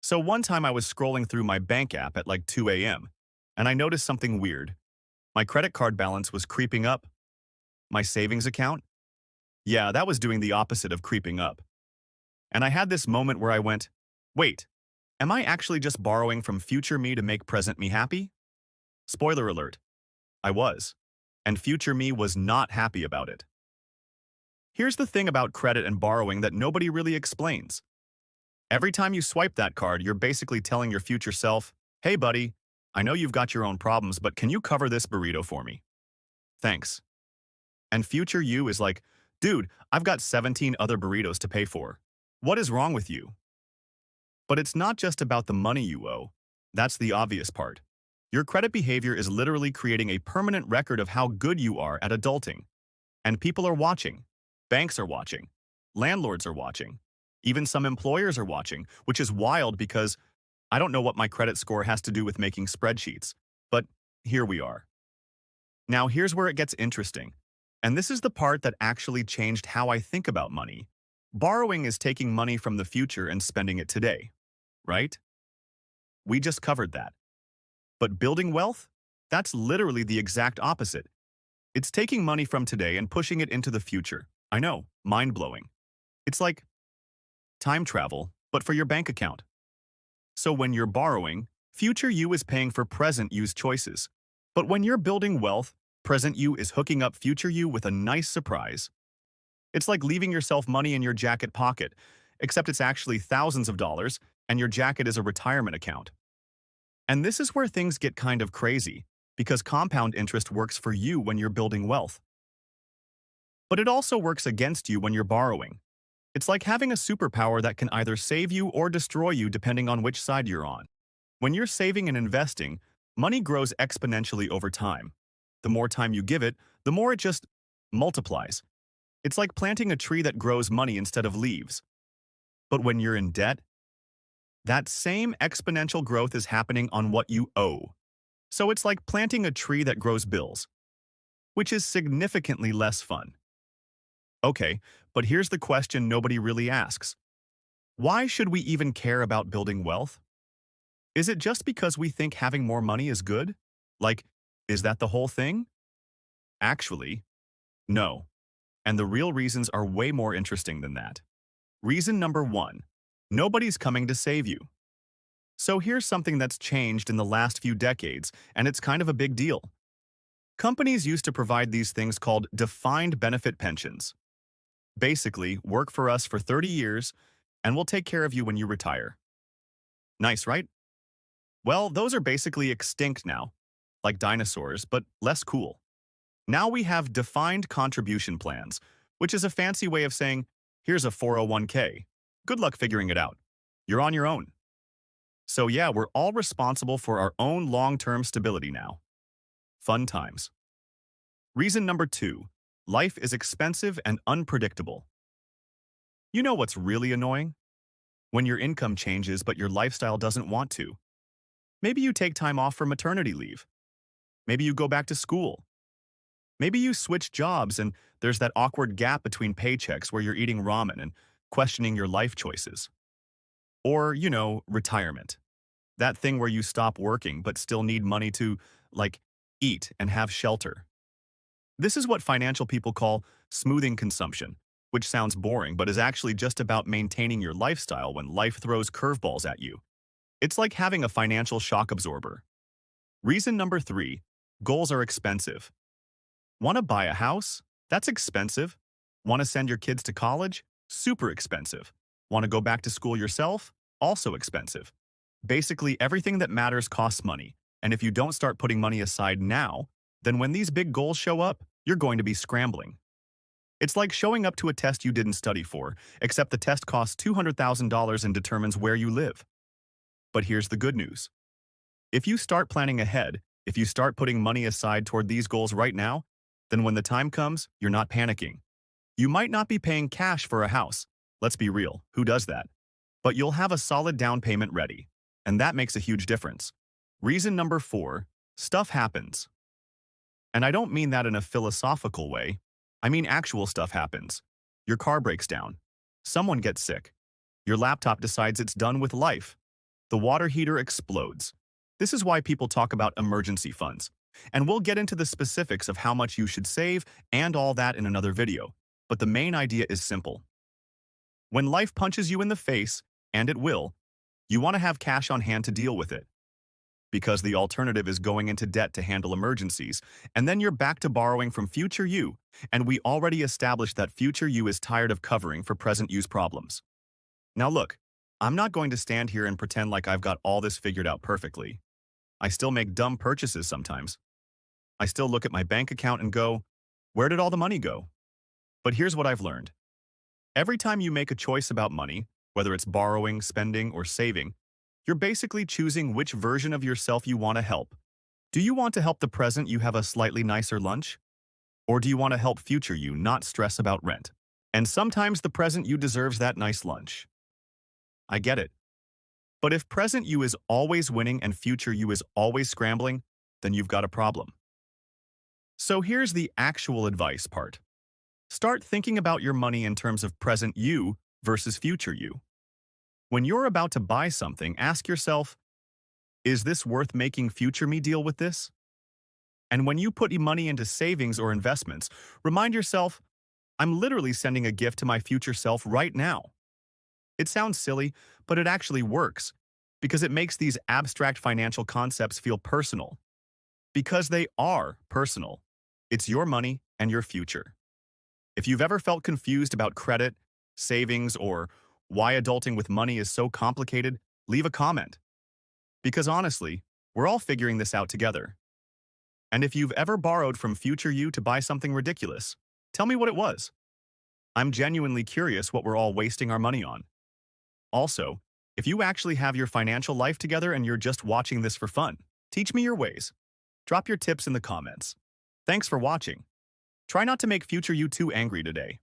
So one time I was scrolling through my bank app at like 2 a.m. and I noticed something weird. My credit card balance was creeping up. My savings account? Yeah, that was doing the opposite of creeping up. And I had this moment where I went, wait, am I actually just borrowing from future me to make present me happy? Spoiler alert, I was. And future me was not happy about it. Here's the thing about credit and borrowing that nobody really explains. Every time you swipe that card, you're basically telling your future self, hey buddy, I know you've got your own problems, but can you cover this burrito for me? Thanks. And future you is like, dude, I've got 17 other burritos to pay for. What is wrong with you? But it's not just about the money you owe. That's the obvious part. Your credit behavior is literally creating a permanent record of how good you are at adulting. And people are watching. Banks are watching. Landlords are watching. Even some employers are watching, which is wild because I don't know what my credit score has to do with making spreadsheets. But here we are. Now here's where it gets interesting. And this is the part that actually changed how I think about money. Borrowing is taking money from the future and spending it today, right? We just covered that. But building wealth? That's literally the exact opposite. It's taking money from today and pushing it into the future. I know, mind-blowing. It's like time travel, but for your bank account. So when you're borrowing, future you is paying for present you's choices. But when you're building wealth, present you is hooking up future you with a nice surprise. It's like leaving yourself money in your jacket pocket, except it's actually thousands of dollars, and your jacket is a retirement account. And this is where things get kind of crazy, because compound interest works for you when you're building wealth. But it also works against you when you're borrowing. It's like having a superpower that can either save you or destroy you depending on which side you're on. When you're saving and investing, money grows exponentially over time. The more time you give it, the more it just multiplies. It's like planting a tree that grows money instead of leaves. But when you're in debt, that same exponential growth is happening on what you owe. So it's like planting a tree that grows bills, which is significantly less fun. Okay, but here's the question nobody really asks. Why should we even care about building wealth? Is it just because we think having more money is good? Like, is that the whole thing? Actually, no. And the real reasons are way more interesting than that. Reason number one, nobody's coming to save you. So here's something that's changed in the last few decades, and it's kind of a big deal. Companies used to provide these things called defined benefit pensions. Basically, work for us for 30 years, and we'll take care of you when you retire. Nice, right? Well, those are basically extinct now, like dinosaurs, but less cool. Now we have defined contribution plans, which is a fancy way of saying, here's a 401k. Good luck figuring it out. You're on your own. So yeah, we're all responsible for our own long-term stability now. Fun times. Reason number two, life is expensive and unpredictable. You know what's really annoying? When your income changes but your lifestyle doesn't want to. Maybe you take time off for maternity leave. Maybe you go back to school. Maybe you switch jobs and there's that awkward gap between paychecks where you're eating ramen and questioning your life choices. Or, retirement. That thing where you stop working but still need money to, eat and have shelter. This is what financial people call smoothing consumption, which sounds boring but is actually just about maintaining your lifestyle when life throws curveballs at you. It's like having a financial shock absorber. Reason number three, goals are expensive. Want to buy a house? That's expensive. Want to send your kids to college? Super expensive. Want to go back to school yourself? Also expensive. Basically, everything that matters costs money, and if you don't start putting money aside now, then when these big goals show up, you're going to be scrambling. It's like showing up to a test you didn't study for, except the test costs $200,000 and determines where you live. But here's the good news. If you start planning ahead, if you start putting money aside toward these goals right now, then when the time comes, you're not panicking. You might not be paying cash for a house. Let's be real, who does that? But you'll have a solid down payment ready, and that makes a huge difference. Reason number four, stuff happens. And I don't mean that in a philosophical way. I mean actual stuff happens. Your car breaks down. Someone gets sick. Your laptop decides it's done with life. the water heater explodes. This is why people talk about emergency funds. And we'll get into the specifics of how much you should save and all that in another video. But the main idea is simple. When life punches you in the face, and it will, you want to have cash on hand to deal with it. Because the alternative is going into debt to handle emergencies, and then you're back to borrowing from future you, and we already established that future you is tired of covering for present you's problems. Now look, I'm not going to stand here and pretend like I've got all this figured out perfectly. I still make dumb purchases sometimes. I still look at my bank account and go, where did all the money go? But here's what I've learned. Every time you make a choice about money, whether it's borrowing, spending, or saving, you're basically choosing which version of yourself you want to help. Do you want to help the present you have a slightly nicer lunch? Or do you want to help future you not stress about rent? And sometimes the present you deserves that nice lunch. I get it. But if present you is always winning and future you is always scrambling, then you've got a problem. So here's the actual advice part. Start thinking about your money in terms of present you versus future you. When you're about to buy something, ask yourself, is this worth making future me deal with this? And when you put your money into savings or investments, remind yourself, I'm literally sending a gift to my future self right now. It sounds silly, but it actually works because it makes these abstract financial concepts feel personal. Because they are personal. It's your money and your future. If you've ever felt confused about credit, savings, or why adulting with money is so complicated, leave a comment. Because honestly, we're all figuring this out together. And if you've ever borrowed from future you to buy something ridiculous, tell me what it was. I'm genuinely curious what we're all wasting our money on. Also, if you actually have your financial life together and you're just watching this for fun, teach me your ways. Drop your tips in the comments. Thanks for watching. Try not to make future you too angry today.